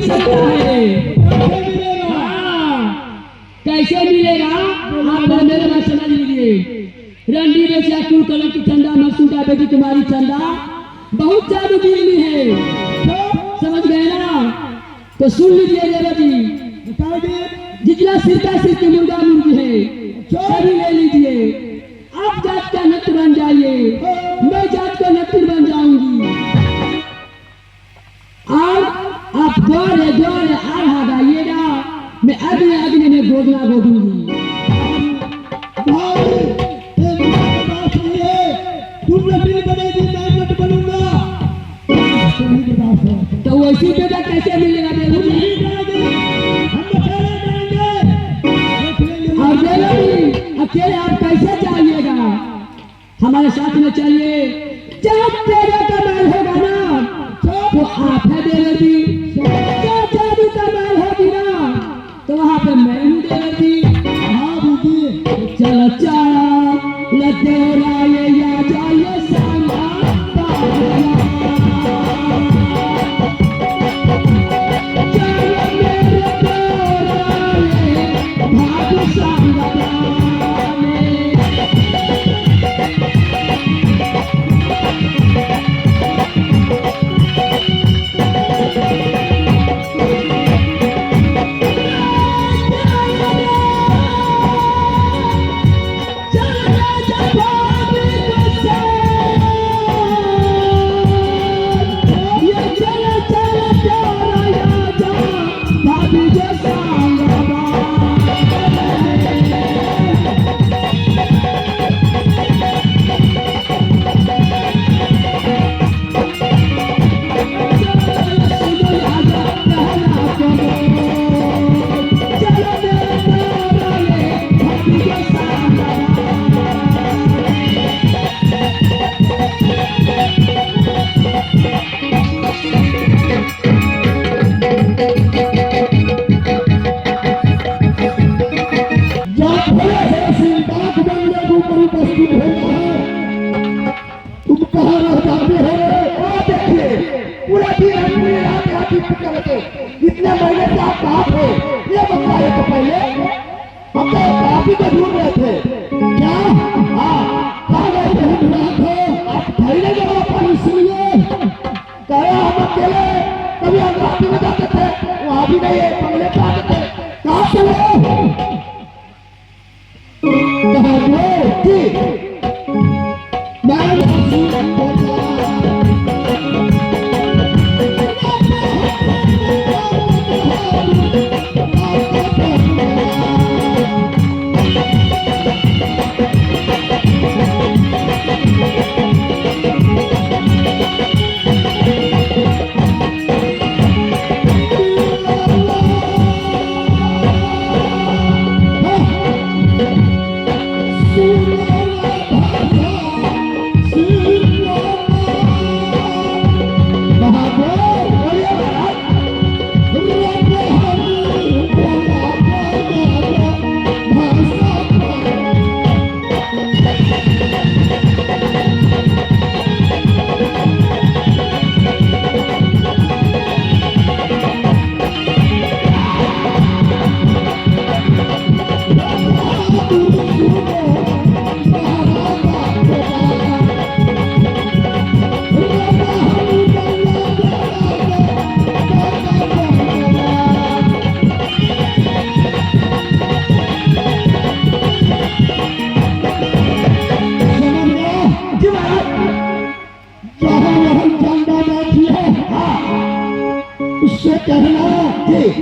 सकता है। कैसे मिलेगा आप मेरे बात समझ लीजिए। रंडी बेचा कुल कलर की ठंडा मसूदा बेटी तुम्हारी चंदा बहुत जादू बिजली है, तो समझ गए ना? तो सुन लीजिए देवा जी, जितना सिरका सिर की मुर्गा मुर्गी है सभी ले लीजिए। आप जात का नत्र बन जाइए, मैं जात का नत्र बन जाऊंगी। और आप द्वारे द्वारे आढ़ा गाइएगा, मैं अगले अगले में गोदना गोदूंगी। तो वैसी बेटा कैसे मिलेगा देवी जी? और देवी जी अकेले आप कैसे जाइएगा? हमारे साथ में चलिए। जब तेरे का माल होगा ना तो आप है देवी जी, जब जादू का माल होगी ना तो वहां पे मैं हूँ देवी जी। हाँ दीदी चलो चलो लतेरा ये या जाइए सांगा इतने महीने से आप कहाँ थे ये बताइए। तो पहले हम तो काफी को ढूंढ रहे थे। क्या हाँ कहाँ गए थे? ढूंढ थे आप ठहरे जगह पर, इसलिए कहे हम अकेले कभी हम रात में जाते थे, वहां भी नहीं है, बंगले पे आते थे। कहाँ चले?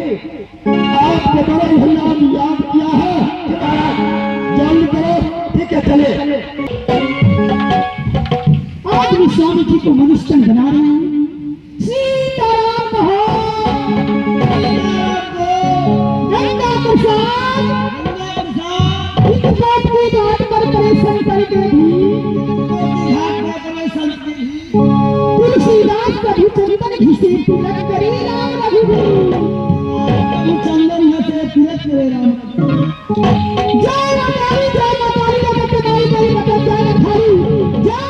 आपके बड़े भैया ने याद किया है, जल्द करो। ठीक है चले। आज भी स्वामी जी को मनुष्य बना रहे हैं। सीताराम कहो, गंगा प्रसाद इस बात की बात पर परेशान करके भी तुलसीदास का भी चंदन घिसे तिलक करे राम रघुवीर। चंदन घिसे तिलक करे राम। जय मातारी जय मातारी जय मातारी जय मातारी जय मातारी जय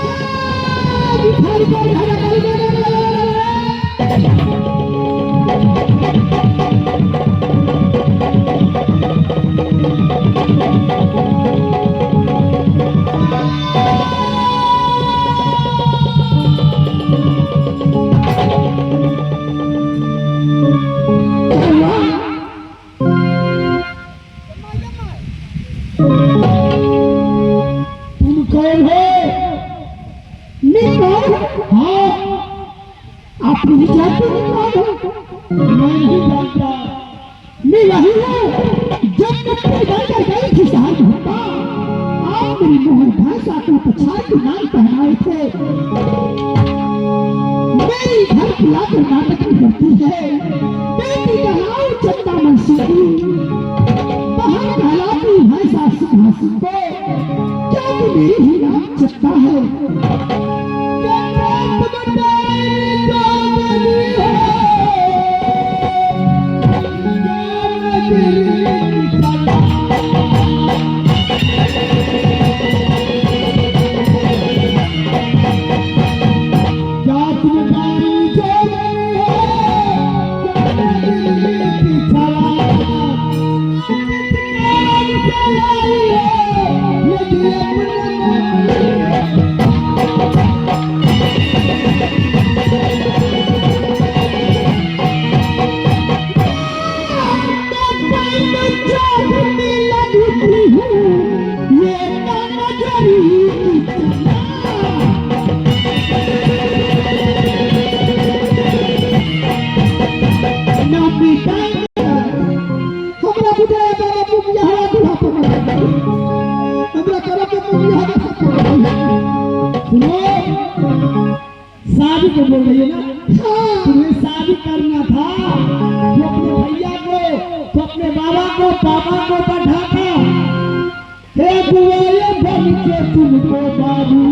भिखारी को घर घर मैं नहीं जानता। मैं वही हूँ जब मैं बनकर गई थी शहर भूपा। आप मेरी मोहन भाषा को पछाड़ के नाम पहनाए थे। मेरी घर बुलाकर नाटक करती है, बेटी का नाम चंदा मंसूरी। बाहर कहलाती भाषा सिंहासन को, क्या तू मेरी ही नाम चंदा है? शादी को बोल रही है ना? हाँ। तुम्हें शादी करना था तो अपने भैया को, तो अपने बाबा को, पापा को बैठाता। हे बुआए बन के तुमको बाबू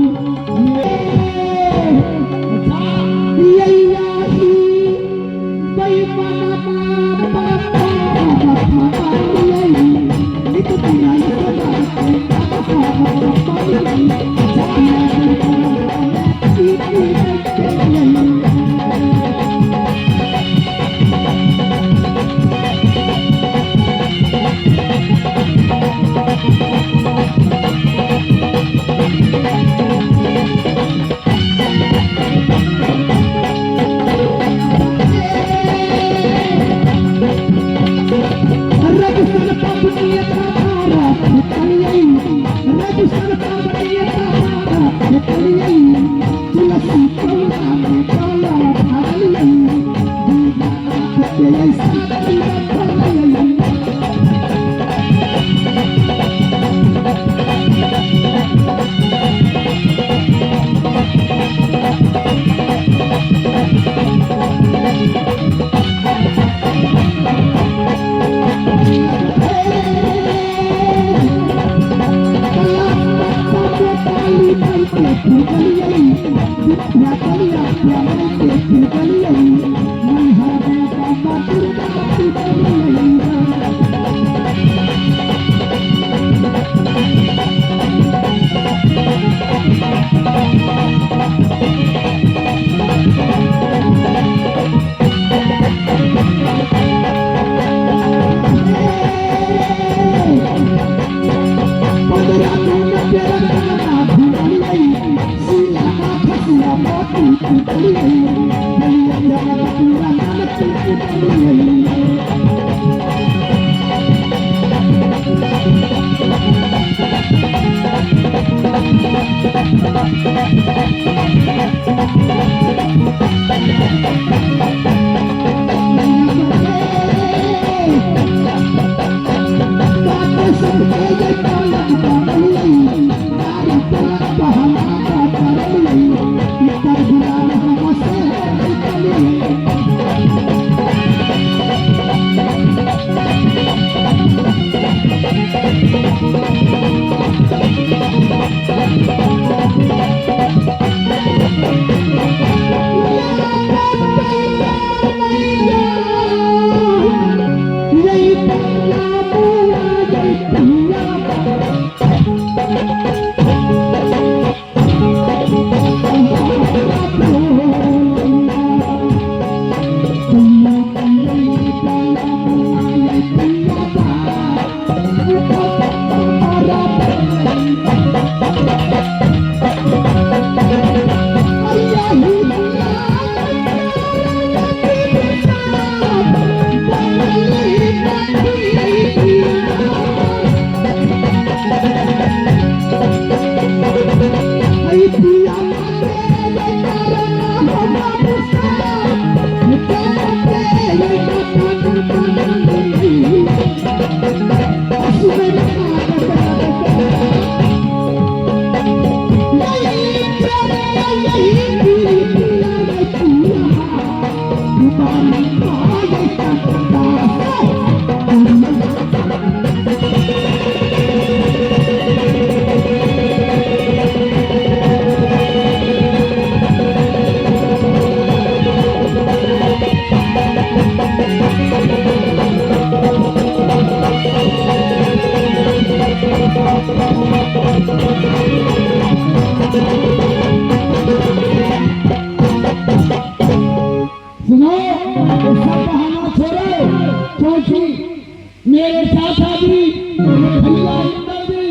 मेरे चाचा भी, मेरे भैया इंदर भी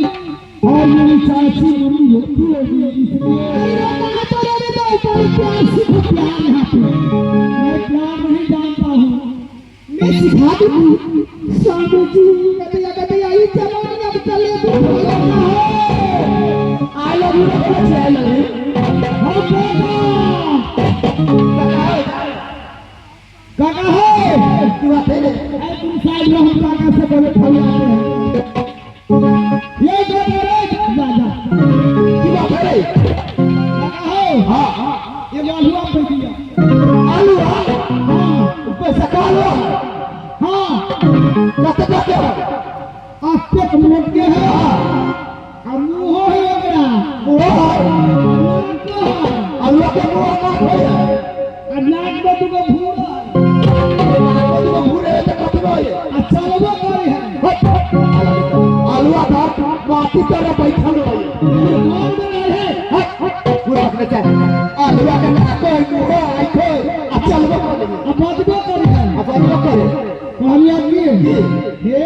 और मेरी चाची मम्मी रोती होगी, इसलिए प्यार सीखो, प्यार यहाँ पे मैं प्यार नहीं जानता हूँ, मैं सिखा दूँ स्वामी जी। कभी आई जवानी अब चले I love you I love you काका है की बात है तुम साइड में हम काका से बोले फल आते हैं ये जो मेरे दादा की बात है काका है हाँ ये आलू आप दे दिया आलू हाँ ऊपर सका लो हाँ कते आपके कमर के है अब मुंह हो गया वो आलू के मुंह ना हो नाक में तुमको भूरे तो कतरो है अच्छा लोगो करे है आलू का माटी पर बैठल है कौन बना है पूरा अपने चाहे आलू का ना कोई मुंह आई कोई अच्छा लोग करे अब बातबो करे है अब लोग करे कहलिया की हे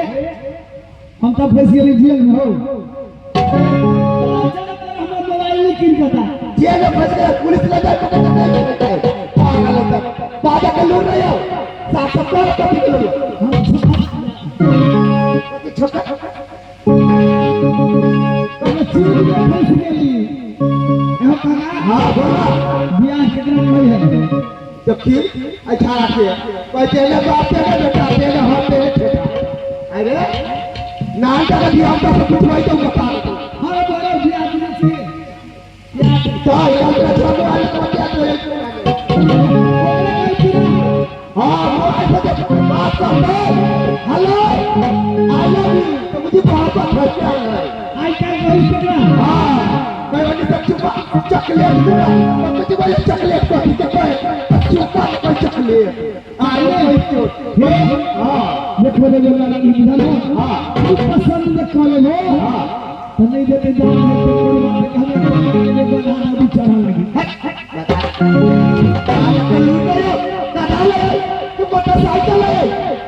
हम तो फैसियल जेल में हो हमर मोबाइल लेकिन पता जेल में फंस गया पुलिस ले जाए पकड़ के पागल होता बाबा का लूट रहे हो 770 कभी के लिए छोटा तो चीज में फंस गई हाँ बोला बियाह कितना में है जब फिर अच्छा आके पैसे ले बाप के बेटा दे ना हम दे अरे नाम का दिया हम तो कुछ नहीं तो बता हर बड़ा बियाह में से तो ये का छोड़ वाले को क्या करे हाँ वो ऐसा बात करता हेलो आई लव यू तो मुझे बहुत अच्छा है आई क्या कही सकना हाँ मैं वाली सब चुपा चॉकलेट दूंगा तो मुझे वाले चॉकलेट को ठीक है चुपा कोई चॉकलेट आई लव यू हाँ ये खोले बोला कि इधर हो हाँ पसंद में खोले हो हाँ तो नहीं देते जान है तो कोई बात कहने को बनाना भी चढ़ा लगी मोटरसाइकिल है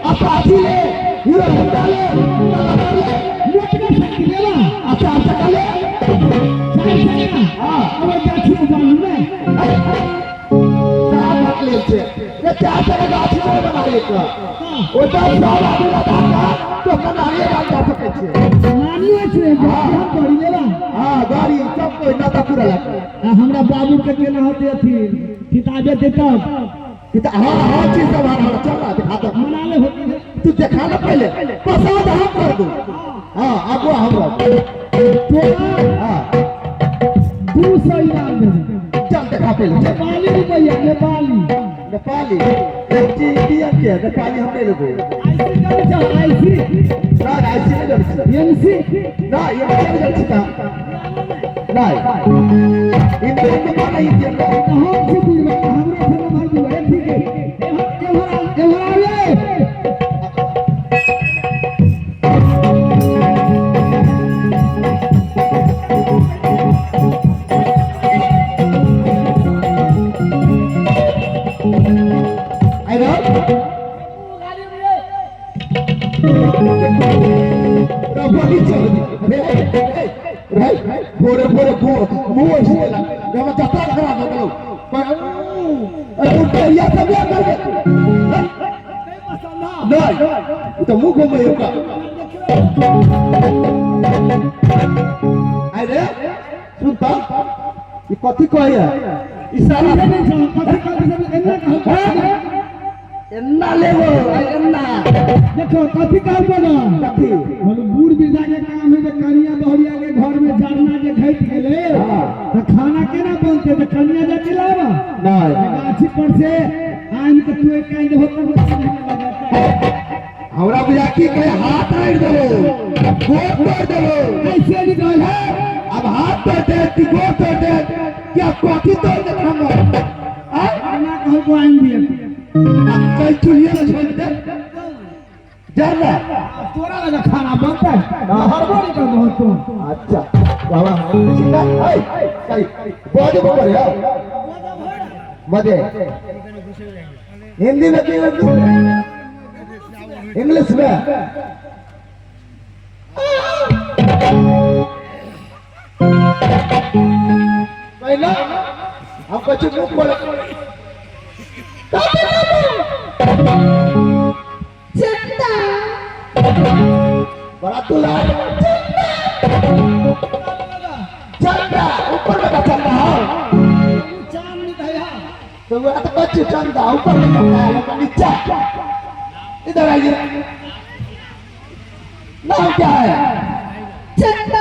अपाची ले हीरो होंडा ले मोटरसाइकिल लेवा अच्छा चक्का ले साइकिल हाँ अब गाछी में बांध ले साथ ले छे ये चार जगह गाछी में बना ले का ओ तो सब आदमी लगा तो बनाए बात जा सके छे नानी छे हम गाड़ी लेवा हां गाड़ी सब कोई नाता पूरा लगा हमरा बाबू के केना होते थी किताबें देता किता हां हां चीज सब हां चल दिखा दो मना ले होती है तू देखा ना पहले पसंद हम कर दो हां आगो हमरा तोरा हां 200 इनाम दे चल देखा पहले चल नेपाली रुपया नेपाली इंडिया के नेपाली हमने लोगो आईसी ना ऐसे नहीं करते एमसी ना ये नहीं करते ना इंडिया में माना इंडिया में हम से कुछ बात हमरे से ना भाई है ठीक है एवरा बोरे मुंह ऐसे लगा जब जत्ता खराब हो गया अरे उठिया सब कर दे नहीं तो मुंह घूमे होगा अरे सुनता ये कथी कहे इशारा से नहीं एन्ना लेगो एन्ना देखो कथी काम बना कथी हम बूढ़ बिरधा के काम है जे कनिया बहुरिया के घर में जरना जे घट गेले तो खाना केना बनते तो कनिया जा के लावा नहीं गाछी पर से आन के तू एक कांड होकर हमरा बुझा की कहे हाथ आड़ देबो गोड़ तोड़ देबो ऐसे निकल है अब हाथ तोड़ दे कि गोड़ तोड़ दे क्या कथी तोड़ दे हम खाना कहल को आइन दिए कई चुलिया छोड़ दे जरा तोरा लगा खाना बनता है हर बड़ी का बहुत तो अच्छा बाबा सीधा ए कई बॉडी को करे मजे हिंदी में क्यों इंग्लिश में पहला हम बच्चे मुंह खोले चंदा बड़ा तुला चंदा ऊपर में चंदा चांद निकला तो वो तो बच्चे चंदा ऊपर में चंदा है नीचे इधर आइए नाम क्या है चंदा